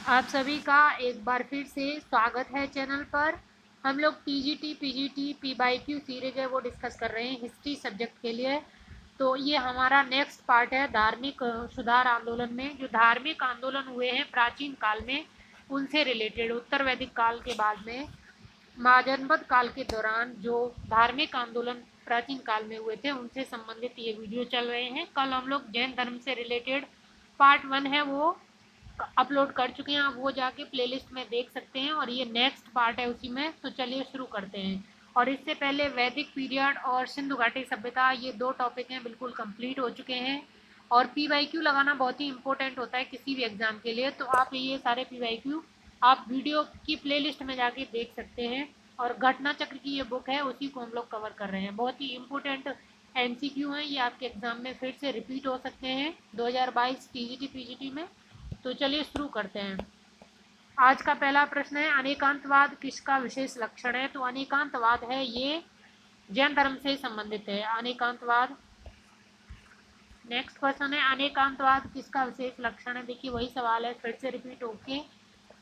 आप सभी का एक बार फिर से स्वागत है चैनल पर। हम लोग टीजीटी, पीजीटी, पी/क्यू सीरीज है वो डिस्कस कर रहे हैं हिस्ट्री सब्जेक्ट के लिए। तो ये हमारा नेक्स्ट पार्ट है धार्मिक सुधार आंदोलन में। जो धार्मिक आंदोलन हुए हैं प्राचीन काल में उनसे रिलेटेड, उत्तर वैदिक काल के बाद में महाजनपद काल के दौरान जो धार्मिक आंदोलन प्राचीन काल में हुए थे उनसे संबंधित ये वीडियो चल रहे हैं। कल हम लोग जैन धर्म से रिलेटेड पार्ट 1 है वो अपलोड कर चुके हैं, आप वो जाके प्लेलिस्ट में देख सकते हैं और ये नेक्स्ट पार्ट है उसी में। तो चलिए शुरू करते हैं। और इससे पहले वैदिक पीरियड और सिंधु घाटी सभ्यता, ये दो टॉपिक हैं बिल्कुल कंप्लीट हो चुके हैं। और पी/क्यू लगाना बहुत ही इंपॉर्टेंट होता है किसी भी एग्जाम के लिए, तो आप ये सारे पी/क्यू आप वीडियो की प्लेलिस्ट में जाके देख सकते हैं। और घटना चक्र की ये बुक है उसी को हम लोग कवर कर रहे हैं। बहुत ही इंपॉर्टेंट एमसीक्यू हैं ये, आपके एग्जाम में फिर से रिपीट हो सकते हैं 2022 टीजीटी पीजीटी में। तो चलिए शुरू करते हैं। आज का पहला प्रश्न है, अनेकांतवाद किसका विशेष लक्षण है? तो अनेकांतवाद है ये जैन धर्म से संबंधित है अनेकांतवाद। नेक्स्ट क्वेश्चन है, अनेकांतवाद किसका विशेष लक्षण है? देखिए वही सवाल है, फिर से रिपीट होके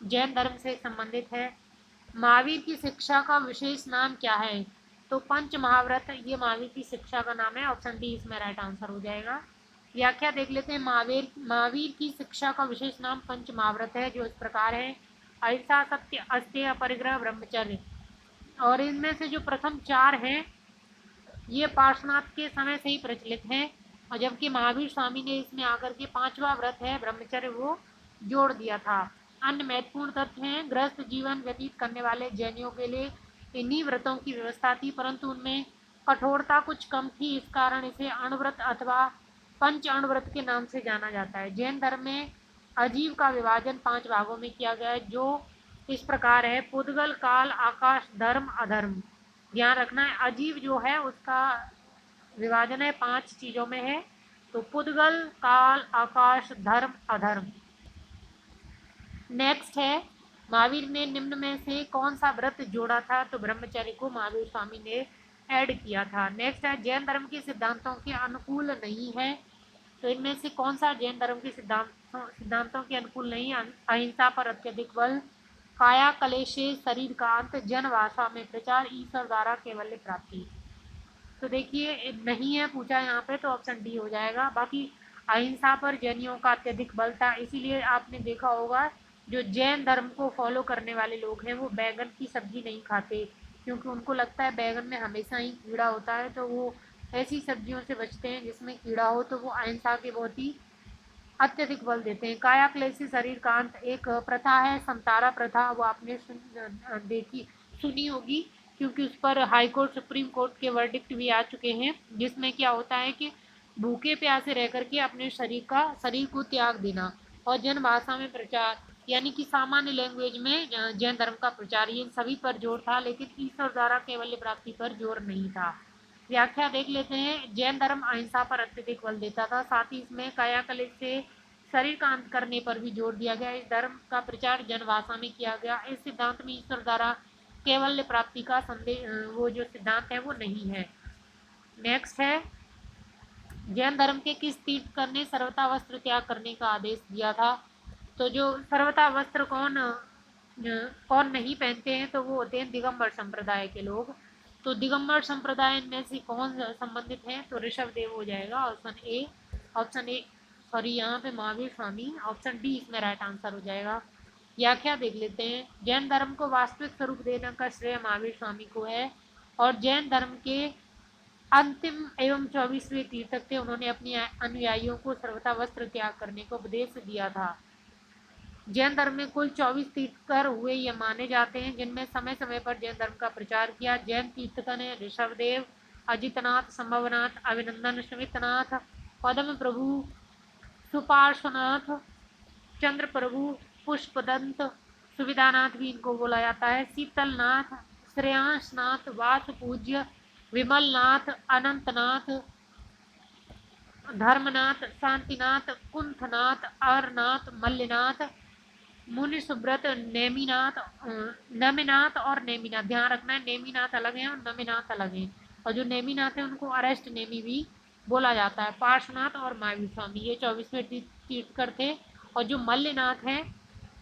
जैन धर्म से संबंधित है। महावीर की शिक्षा का विशेष नाम क्या है? तो पंच महाव्रत, ये महावीर की शिक्षा का नाम है। ऑप्शन डी इसमें राइट आंसर हो जाएगा। व्याख्या देख लेते हैं। महावीर की शिक्षा का विशेष नाम पंच महाव्रत है, जो इस प्रकार है, अहिंसा, सत्य, अस्तेय, अपरिग्रह, ब्रह्मचर्य। और इनमें से जो प्रथम चार हैं ये पार्श्वनाथ के समय से ही प्रचलित हैं, और जबकि महावीर स्वामी ने इसमें आकर के पांचवा व्रत है ब्रह्मचर्य वो जोड़ दिया था। अन्य महत्वपूर्ण तथ्य हैं, गृहस्थ जीवन व्यतीत करने वाले जैनियों के लिए इन्हीं व्रतों की व्यवस्था थी, परंतु उनमें कठोरता कुछ कम थी। इस कारण इसे अणुव्रत अथवा पंच अणुव्रत के नाम से जाना जाता है। जैन धर्म में अजीव का विभाजन 5 भागों में किया गया है, जो इस प्रकार है, पुद्गल, काल, आकाश, धर्म, अधर्म। ध्यान रखना है, अजीव जो है उसका विभाजन है 5 चीजों में है। तो पुद्गल, काल, आकाश, धर्म, अधर्म। नेक्स्ट है, महावीर ने निम्न में से कौन सा व्रत जोड़ा था? तो ब्रह्मचर्य को महावीर स्वामी ने ऐड किया था। नेक्स्ट है, जैन धर्म के सिद्धांतों के अनुकूल नहीं है। तो इनमें से कौन सा जैन धर्म के सिद्धांतों के अनुकूल नहीं? अहिंसा पर अत्यधिक बल, काया कलेशे शरीर का अंत, जन भाषा में प्रचार, ईश्वर द्वारा केवल प्राप्ति। तो देखिए नहीं है पूछा यहाँ पे, तो ऑप्शन डी हो जाएगा। बाकी अहिंसा पर जैनियों का अत्यधिक बल था, इसीलिए आपने देखा होगा जो जैन धर्म को फॉलो करने वाले लोग हैं वो बैगन की सब्जी नहीं खाते, क्योंकि उनको लगता है बैगन में हमेशा ही कीड़ा होता है, तो वो ऐसी सब्जियों से बचते हैं जिसमें कीड़ा हो। तो वो अहिंसा के बहुत ही अत्यधिक बल देते हैं। काया क्लेशी शरीर का अंत एक प्रथा है, संतारा प्रथा, वो आपने देखी सुनी होगी, क्योंकि उस पर हाई कोर्ट, सुप्रीम कोर्ट के वर्डिक्ट भी आ चुके हैं, जिसमें क्या होता है कि भूखे प्यासे रह करके अपने शरीर को त्याग देना और जन भाषा में प्रचार, यानी कि सामान्य लैंग्वेज में जैन धर्म का प्रचार, ये सभी पर जोर था, लेकिन ईश्वर द्वारा केवल प्राप्ति पर जोर नहीं था। व्याख्या देख लेते हैं। जैन धर्म अहिंसा पर अत्यधिक बल देता था, साथ ही इसमें कायाकल्प से शरीर का अंत करने पर भी जोर दिया गया। इस धर्म का प्रचार जनभाषा में किया गया। इस सिद्धांत में ईश्वर द्वारा केवल प्राप्ति का संदेश, वो जो सिद्धांत है वो नहीं है। नेक्स्ट है, जैन धर्म के किस तीर्थंकर ने सर्वथा वस्त्र त्याग करने का आदेश दिया था? तो जो सर्वथा वस्त्र कौन नहीं पहनते हैं? तो वो होते हैं दिगंबर संप्रदाय के लोग। तो दिगंबर संप्रदाय में से कौन संबंधित है? तो ऋषभ देव हो जाएगा, ऑप्शन ए सॉरी यहाँ पे महावीर स्वामी, ऑप्शन डी इसमें राइट आंसर हो जाएगा। व्याख्या देख लेते हैं। जैन धर्म को वास्तविक स्वरूप देने का श्रेय महावीर स्वामी को है, और जैन धर्म के अंतिम एवं 24वें तीर्थक थे, उन्होंने अपने अनुयायियों को सर्वथा वस्त्र त्याग करने को उपदेश दिया था। जैन धर्म में कुल 24 तीर्थकर हुए ये माने जाते हैं, जिनमें समय समय पर जैन धर्म का प्रचार किया। जैन तीर्थकर ने ऋषभदेव, अजितनाथ, संभवनाथ, अभिनंदन, सुमितनाथ, पद्म प्रभु, सुपार्श्वनाथ, चंद्र प्रभु, पुष्पदंत, सुविधानाथ भी इनको बोला जाता है, शीतलनाथ, श्रेयांशनाथ, वासुपूज्य, विमलनाथ, अनंतनाथ, धर्मनाथ, शांतिनाथ, कुंथनाथ, अरनाथ, मल्लिनाथ, मुनि सुब्रत, नेमिनाथ, नमिनाथ और नेमिनाथ। ध्यान रखना है, नेमिनाथ अलग है और नमिनाथ अलग है, और जो नेमिनाथ है उनको अरेस्ट नेमी भी बोला जाता है। पार्श्वनाथ और महावीर स्वामी ये 24वें तीर्थकर थे, और जो मल्लिनाथ हैं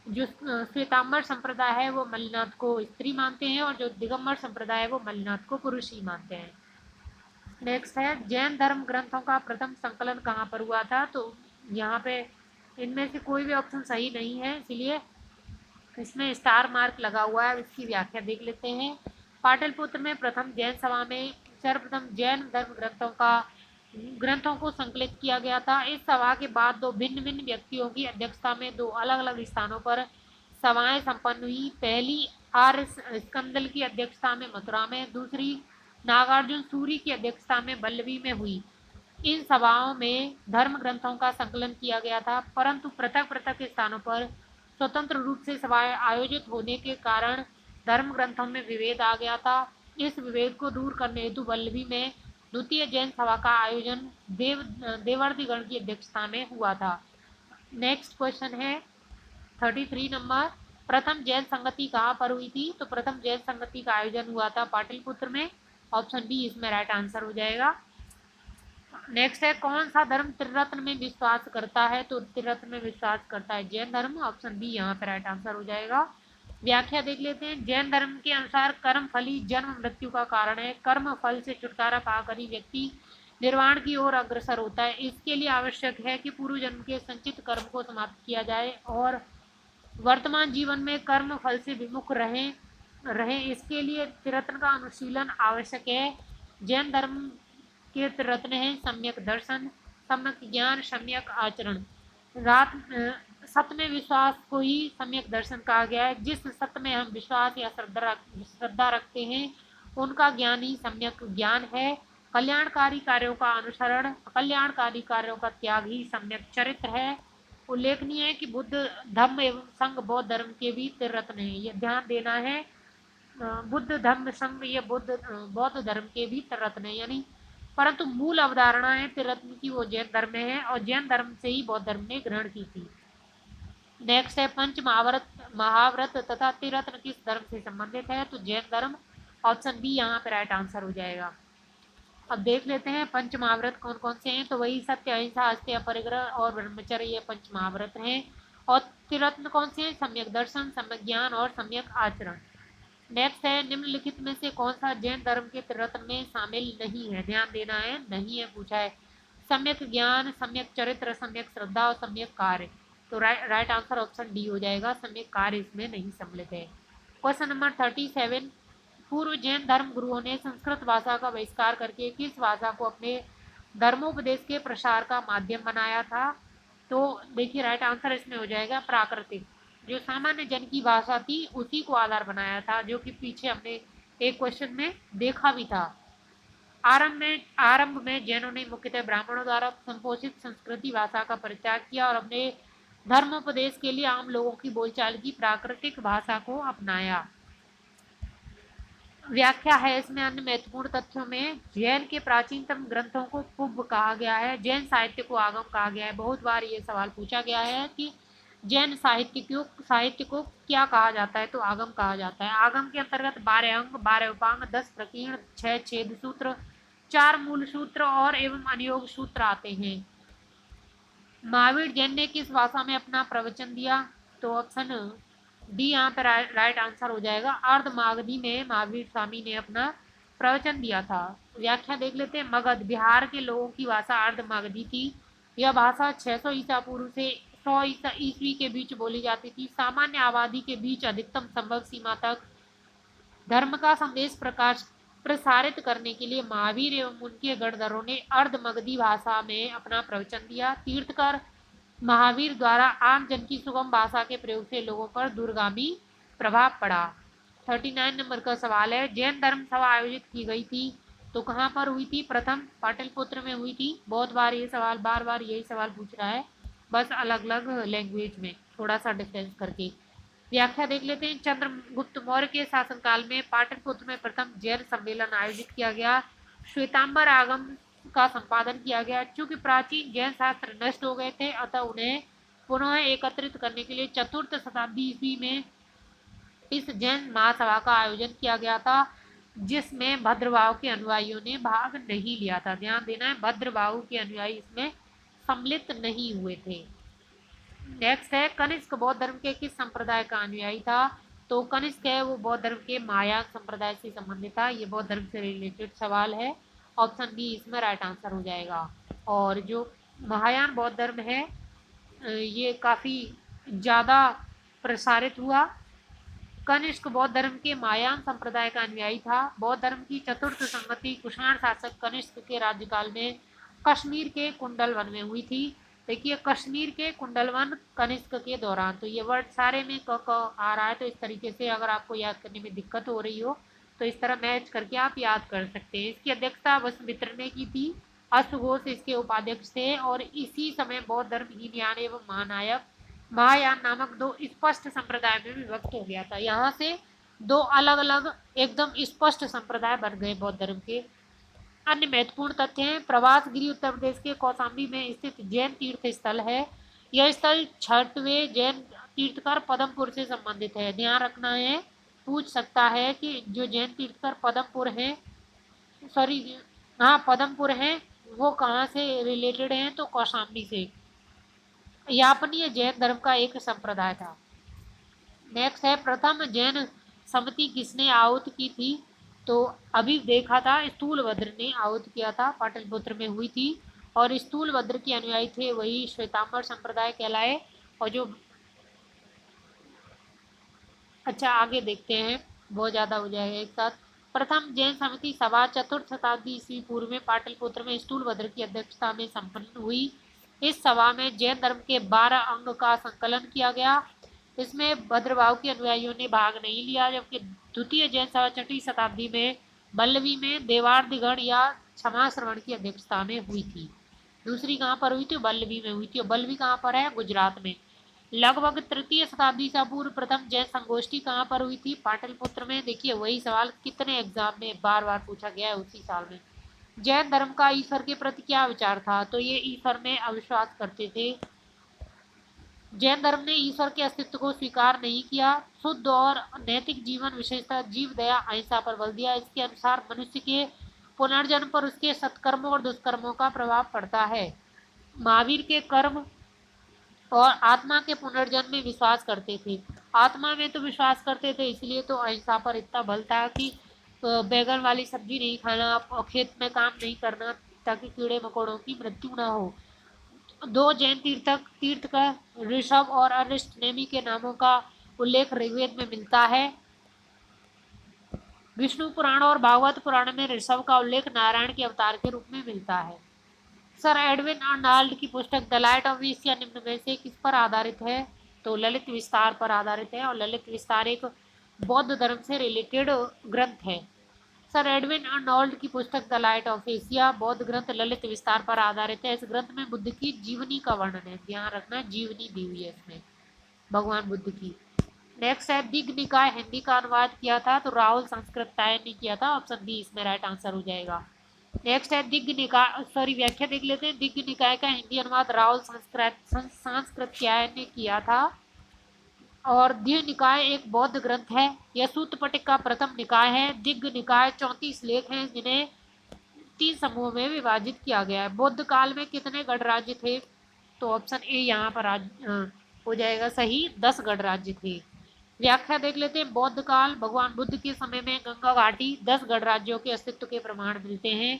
जो श्वेतांबर संप्रदाय है वो मल्लिनाथ को स्त्री मानते हैं और जो दिगंबर संप्रदाय है वो मल्लिनाथ को पुरुष ही मानते हैं। नेक्स्ट है जैन धर्म ग्रंथों का प्रथम संकलन कहाँ पर हुआ था, तो यहाँ पे इनमें से कोई भी ऑप्शन सही नहीं है, इसलिए इसमें स्टार मार्क लगा हुआ है। इसकी व्याख्या देख लेते हैं। पाटलिपुत्र में प्रथम जैन सभा में सर्वप्रथम जैन धर्म ग्रंथों को संकलित किया गया था। इस सभा के बाद दो भिन्न भिन्न व्यक्तियों की अध्यक्षता में दो अलग अलग स्थानों पर सभाएं संपन्न हुई। पहली आर्य स्कंदल की अध्यक्षता में मथुरा में, दूसरी नागार्जुन सूरी की अध्यक्षता में बल्लवी में हुई। इन सभाओं में धर्म ग्रंथों का संकलन किया गया था, परंतु पृथक पृथक स्थानों पर स्वतंत्र रूप से सभाएं आयोजित होने के कारण धर्म ग्रंथों में विभेद आ गया था। इस विभेद को दूर करने हेतु बल्लवी में द्वितीय जैन सभा का आयोजन देवर्षिगण की अध्यक्षता में हुआ था। नेक्स्ट क्वेश्चन है 33 नंबर, प्रथम जैन संगति कहाँ पर हुई थी, तो प्रथम जैन संगति का आयोजन हुआ था पाटलिपुत्र में। ऑप्शन बी इसमें राइट आंसर हो जाएगा। नेक्स्ट है कौन सा धर्म त्रिरत्न में विश्वास करता है, तो त्रिरत्न में विश्वास करता है जैन धर्म। ऑप्शन बी यहाँ पर राइट आंसर हो जाएगा। व्याख्या देख लेते हैं। जैन धर्म के अनुसार कर्म फली जन्म मृत्यु का कारण है। कर्म फल से छुटकारा पाकर ही व्यक्ति निर्वाण की ओर अग्रसर होता है। इसके लिए आवश्यक है कि पूर्व जन्म के संचित कर्म को समाप्त किया जाए और वर्तमान जीवन में कर्म फल से विमुख रहे। इसके लिए त्रिरत्न का अनुशीलन आवश्यक है। जैन धर्म के त्रिरत्न है सम्यक दर्शन, सम्यक ज्ञान, सम्यक आचरण। सत्य में विश्वास को ही सम्यक दर्शन कहा गया है। जिस सत्य में हम विश्वास या श्रद्धा रखते हैं उनका ज्ञान ही सम्यक ज्ञान है। कल्याणकारी कार्यों का अनुसरण, अकल्याणकारी कार्यों का त्याग ही सम्यक चरित्र है। उल्लेखनीय है कि बुद्ध धम्म एवं संघ बौद्ध धर्म के भी त्रिरत्न है, ये ध्यान देना है। बुद्ध धम्म संघ ये बौद्ध धर्म के भी त्रिरत्न है, यानी परंतु मूल अवधारणा है त्रिरत्न की वो जैन धर्म में है और जैन धर्म से ही बौद्ध धर्म ने ग्रहण की थी। नेक्स्ट है पंच महाव्रत तथा त्रिरत्न किस धर्म से संबंधित है, तो जैन धर्म। ऑप्शन बी यहाँ पे राइट आंसर हो जाएगा। अब देख लेते हैं पंच महाव्रत कौन कौन से हैं, तो वही सत्य अहिंसा अस्त्य अपरिग्रह और ब्रह्मचर्य ये पंच महाव्रत हैं। और त्रिरत्न कौन से हैं, सम्यक दर्शन, सम्यक ज्ञान और सम्यक आचरण। नेक्स्ट है निम्नलिखित में से कौन सा जैन धर्म के त्रिरत्न में शामिल नहीं है, ध्यान देना है, नहीं है पूछा है। सम्यक ज्ञान, सम्यक चरित्र, सम्यक श्रद्धा और सम्यक कार्य। तो राइट आंसर ऑप्शन डी हो जाएगा, सम्यक कार्य इसमें नहीं सम्मिलित है। क्वेश्चन नंबर 37, पूर्व जैन धर्म गुरुओं ने संस्कृत भाषा का बहिष्कार करके किस भाषा को अपने धर्मोपदेश के प्रसार का माध्यम बनाया था, तो देखिए राइट आंसर इसमें हो जाएगा प्राकृतिक। जो सामान्य जन की भाषा थी उसी को आधार बनाया था, जो कि पीछे हमने एक क्वेश्चन में देखा भी था। आरंभ में जैनों ने मुख्यतः ब्राह्मणों द्वारा संपोषित संस्कृति भाषा का परित्याग किया और अपने धर्मोपदेश के लिए आम लोगों की बोलचाल की प्राकृतिक भाषा को अपनाया। व्याख्या है इसमें अन्य महत्वपूर्ण तथ्यों में जैन के प्राचीनतम ग्रंथों को पुब्ब कहा गया है, जैन साहित्य को आगम कहा गया है। बहुत बार ये सवाल पूछा गया है कि जैन साहित्य को क्या कहा जाता है, तो आगम कहा जाता है। आगम के अंतर्गत 12 अंग, 12 उपांग, 10 प्रकीर्ण, 6 छेद सूत्र, 4 मूल सूत्र और एवं अनुयोग सूत्र आते हैं। महावीर जैन ने किस भाषा में अपना प्रवचन दिया, तो ऑप्शन डी यहाँ पर राइट आंसर हो जाएगा। अर्धमागधी में महावीर स्वामी ने अपना प्रवचन दिया था। व्याख्या देख लेते हैं। मगध बिहार के लोगों की भाषा अर्धमागधी थी। यह भाषा 600 ईसा पूर्व से 100 ईस्वी के बीच बोली जाती थी। सामान्य आबादी के बीच अधिकतम संभव सीमा तक धर्म का संदेश प्रसारित करने के लिए महावीर एवं उनके गणधरों ने अर्धमगधी भाषा में अपना प्रवचन दिया। तीर्थकर महावीर द्वारा आम जन की सुगम भाषा के प्रयोग से लोगों पर दूरगामी प्रभाव पड़ा। 39 नंबर का सवाल है, जैन धर्म सभा आयोजित की गई थी तो कहाँ पर हुई थी, प्रथम पाटलिपुत्र में हुई थी। बहुत बार ये सवाल बार बार यही सवाल पूछ रहा है, बस अलग अलग लैंग्वेज में थोड़ा सा डिफरेंस करके। व्याख्या देख लेते हैं। चंद्रगुप्त मौर्य के शासनकाल में पाटलिपुत्र में प्रथम जैन सम्मेलन आयोजित किया गया। श्वेतांबर आगम का संपादन किया गया। चूंकि प्राचीन जैन शास्त्र नष्ट हो गए थे अतः उन्हें पुनः एकत्रित करने के लिए 4th शताब्दी ईस्वी में इस जैन महासभा का आयोजन किया गया था, जिसमें भद्रभाव के अनुयायियों ने भाग नहीं लिया था। ध्यान देना है, भद्रभाव के अनुयायी इसमें सम्मिलित नहीं हुए थे। नेक्स्ट है कनिष्क बौद्ध धर्म के किस संप्रदाय का अनुयायी था? तो कनिष्क है वो बौद्ध धर्म के महायान संप्रदाय से संबंधित था। ये बौद्ध धर्म से रिलेटेड सवाल है। ऑप्शन बी इसमें राइट आंसर हो जाएगा। और जो महायान बौद्ध धर्म है ये काफ़ी ज़्यादा प्रसारित हुआ। कनिष्क बौद्ध धर्म के महायान संप्रदाय का अनुयायी था। बौद्ध धर्म की चतुर्थ संगति कुषाण शासक कनिष्क के राज्यकाल में कश्मीर के कुंडल वन में हुई थी। देखिए कश्मीर के कुंडल वन कनिष्क के दौरान, तो ये वर्ड सारे में क आ रहा है, तो इस तरीके से अगर आपको याद करने में दिक्कत हो रही हो तो इस तरह मैच करके आप याद कर सकते हैं। इसकी अध्यक्षता वसुमित्र ने की थी। अश्वघोष इसके उपाध्यक्ष थे और इसी समय बौद्ध धर्म हीनयान एवं महानायक महायान नामक दो स्पष्ट संप्रदाय में विभक्त हो गया था। यहाँ से दो अलग अलग एकदम स्पष्ट संप्रदाय बन गए बौद्ध धर्म के। अन्य महत्वपूर्ण तथ्य हैं प्रवासगिरी उत्तर प्रदेश के कौशाम्बी में स्थित जैन तीर्थ स्थल है। यह स्थल छठवें जैन तीर्थकर पदमपुर से संबंधित है। ध्यान रखना है, पूछ सकता है कि जो जैन तीर्थकर पदमपुर है, सॉरी हाँ पदमपुर है, वो कहाँ से रिलेटेड है? तो कौशाम्बी से। यापनीय जैन धर्म का एक संप्रदाय था। नेक्स्ट है प्रथम जैन समिति किसने आहुत की थी? तो अभी देखा था स्थूलभद्र ने आहुत किया था, पाटलिपुत्र में हुई थी। और स्थूलभद्र के अनुयायी थे वही श्वेतांबर संप्रदाय कहलाए। और जो अच्छा आगे देखते हैं, बहुत ज़्यादा हो जाएगा एक साथ। प्रथम जैन समिति सभा चतुर्थ शताब्दी ईस्वी पूर्व में पाटलिपुत्र में स्थूलभद्र की अध्यक्षता में संपन्न हुई। इस सभा में जैन धर्म के 12 अंग का संकलन किया गया। इसमें भद्रभाव के अनुयायियों ने भाग नहीं लिया, जबकि द्वितीय जैन सभा छठी शताब्दी में बल्लवी में देवार्दिगण या क्षमा श्रवण की अध्यक्षता में हुई थी। दूसरी कहाँ पर हुई थी? बल्लवी में हुई थी। और बल्लवी कहाँ पर है? गुजरात में। लगभग तृतीय शताब्दी से पूर्व प्रथम जैन संगोष्ठी कहाँ पर हुई थी? पाटलिपुत्र में। देखिए वही सवाल कितने एग्जाम में बार बार पूछा गया है उसी साल में। जैन धर्म का ईश्वर के प्रति क्या विचार था? तो ये ईश्वर में अविश्वास करते थे। जैन धर्म ने ईश्वर के अस्तित्व को स्वीकार नहीं किया। शुद्ध और नैतिक जीवन विशेषता जीव दया अहिंसा पर बल दिया। इसके अनुसार मनुष्य के पुनर्जन्म पर उसके सत्कर्मों और दुष्कर्मों का प्रभाव पड़ता है। महावीर के कर्म और आत्मा के पुनर्जन्म में विश्वास करते थे। आत्मा में तो विश्वास करते थे, इसलिए तो अहिंसा पर इतना बल था कि बैगन वाली सब्जी नहीं खाना और खेत में काम नहीं करना ताकि कीड़े मकोड़ों की मृत्यु ना हो। दो जैन तीर्थकर ऋषभ और अरिष्टनेमी के नामों का उल्लेख ऋग्वेद में मिलता है। विष्णु पुराण और भागवत पुराण में ऋषभ का उल्लेख नारायण के अवतार के रूप में मिलता है। सर एडविन अर्नाल्ड की पुस्तक द लाइट ऑफ एशिया निम्न में से किस पर आधारित है? तो ललित विस्तार पर आधारित है। और ललित विस्तार एक बौद्ध धर्म से रिलेटेड ग्रंथ है। सर एडविन अर्नोल्ड की पुस्तक द लाइट ऑफ एशिया बौद्ध ग्रंथ ललित विस्तार पर आधारित है। इस ग्रंथ में बुद्ध की जीवनी का वर्णन है। ध्यान रखना जीवनी दी हुई है इसमें भगवान बुद्ध की। नेक्स्ट है दिग्ग निकाय हिंदी का अनुवाद किया था? तो राहुल संस्कृताय ने किया था। ऑप्शन बी इसमें राइट आंसर हो जाएगा। नेक्स्ट है दिग्ग निकाय, सॉरी व्याख्या देख लेते हैं। दिग्ग निकाय का हिंदी अनुवाद राहुल संस्कृत्याय ने किया था। और दिव्य निकाय एक बौद्ध ग्रंथ है। यह सूत्र पिटक का प्रथम निकाय है। दिग्ग निकाय 34 लेख हैं जिन्हें 3 समूहों में विभाजित किया गया है। बुद्ध काल में कितने गणराज्य थे? तो ऑप्शन ए यहाँ पर हो जाएगा सही, 10 गणराज्य थे। व्याख्या देख लेते हैं। बौद्ध काल भगवान बुद्ध के समय में गंगा घाटी 10 गणराज्यों के अस्तित्व के प्रमाण मिलते हैं।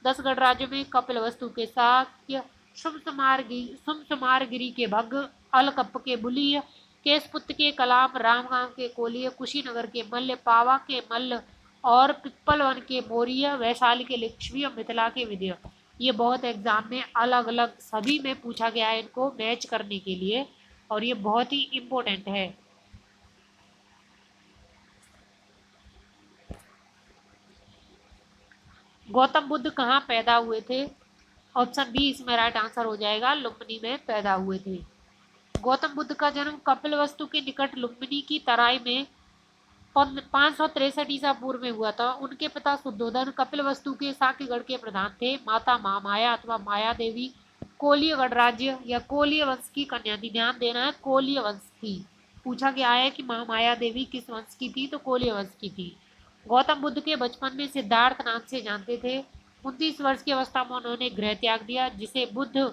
10 गणराज्यों में कपिलवस्तु के शाक्य, सुमसुमारगिरी के भग्ग, अलकप्प के बुलीय, केशपुत्र के कलाम, रामगांव के कोलीय, कुशीनगर के मल्ल, पावा के मल्ल और पिप्पलवन के मौर्य, वैशाली के लिच्छवी और मिथिला के विजय। ये बहुत एग्जाम में अलग अलग सभी में पूछा गया है इनको मैच करने के लिए, और ये बहुत ही इम्पोर्टेंट है। गौतम बुद्ध कहाँ पैदा हुए थे? ऑप्शन बी इसमें राइट आंसर हो जाएगा, लुम्बिनी में पैदा हुए थे। गौतम बुद्ध का जन्म कपिलवस्तु के निकट लुम्बिनी की तराई में 563 ईसा पूर्व में हुआ था। उनके पिता शुद्धोधन कपिलवस्तु के साक्यगढ़ के प्रधान थे। माता महामाया अथवा माया देवी कोलीय गणराज्य या कोलीय वंश की कन्या थी। ध्यान देना है, कोलीय वंश थी। पूछा गया है कि महामाया देवी किस वंश की थी? तो कोलीय वंश की थी। गौतम बुद्ध के बचपन में सिद्धार्थ नाम से जानते थे। 29 वर्ष की अवस्था में उन्होंने गृह त्याग दिया, जिसे बुद्ध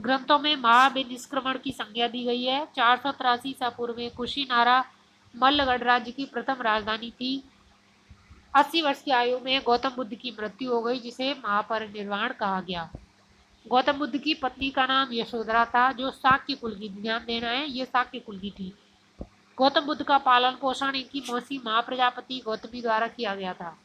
ग्रंथों में महाभिनिष्क्रमण की संज्ञा दी गई है। 483 ईसा पूर्व में कुशीनारा मल्लगढ़ राज्य की प्रथम राजधानी थी। 80 वर्ष की आयु में गौतम बुद्ध की मृत्यु हो गई, जिसे महापरिनिर्वाण कहा गया। गौतम बुद्ध की पत्नी का नाम यशोधरा था, जो शाक्य कुल की, ध्यान देना है, ये शाक्य कुल की थी। गौतम बुद्ध का पालन पोषण इनकी मौसी महाप्रजापति गौतमी द्वारा किया गया था।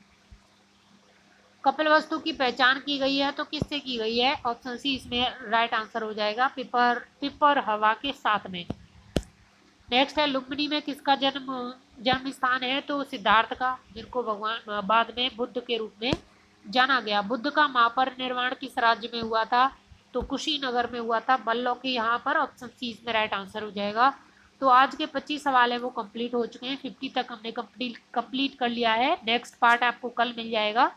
कपिलवस्तु की पहचान की गई है तो किससे की गई है? ऑप्शन सी इसमें राइट आंसर हो जाएगा, पिपर हवा के साथ में। नेक्स्ट है, लुम्बिनी में किसका जन्म स्थान है? तो सिद्धार्थ का, जिनको भगवान बाद में बुद्ध के रूप में जाना गया। बुद्ध का महापरिनिर्वाण किस राज्य में हुआ था? तो कुशीनगर में हुआ था, बल्लौ के यहाँ पर। ऑप्शन सी इसमें राइट आंसर हो जाएगा। तो आज के 25 सवाल है वो कंप्लीट हो चुके हैं। 50 तक हमने कंप्लीट कर लिया है। नेक्स्ट पार्ट आपको कल मिल जाएगा,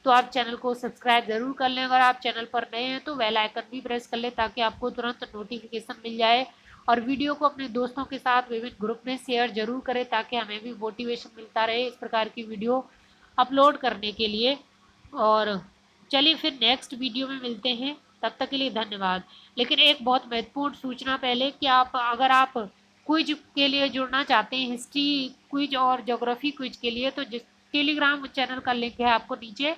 तो आप चैनल को सब्सक्राइब जरूर कर लें। अगर आप चैनल पर नए हैं तो बेल आइकन भी प्रेस कर लें, ताकि आपको तुरंत नोटिफिकेशन मिल जाए। और वीडियो को अपने दोस्तों के साथ विभिन्न ग्रुप में शेयर जरूर करें, ताकि हमें भी मोटिवेशन मिलता रहे इस प्रकार की वीडियो अपलोड करने के लिए। और चलिए फिर नेक्स्ट वीडियो में मिलते हैं, तब तक के लिए धन्यवाद। लेकिन एक बहुत महत्वपूर्ण सूचना पहले, कि अगर आप क्विज के लिए जुड़ना चाहते हैं, हिस्ट्री क्विज और ज्योग्राफी क्विज के लिए, तो जिस टेलीग्राम चैनल का लिंक है आपको नीचे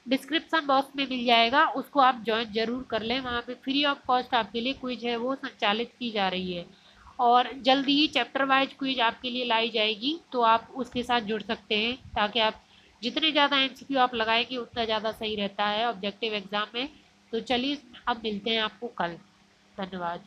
डिस्क्रिप्शन बॉक्स में मिल जाएगा, उसको आप ज्वाइन जरूर कर लें। वहाँ पे फ्री ऑफ कॉस्ट आपके लिए क्विज है वो संचालित की जा रही है, और जल्दी ही चैप्टर वाइज क्विज आपके लिए लाई जाएगी, तो आप उसके साथ जुड़ सकते हैं, ताकि आप जितने ज़्यादा एमसीक्यू आप लगाएंगे उतना ज़्यादा सही रहता है ऑब्जेक्टिव एग्जाम में। तो चलिए अब मिलते हैं आपको कल। धन्यवाद।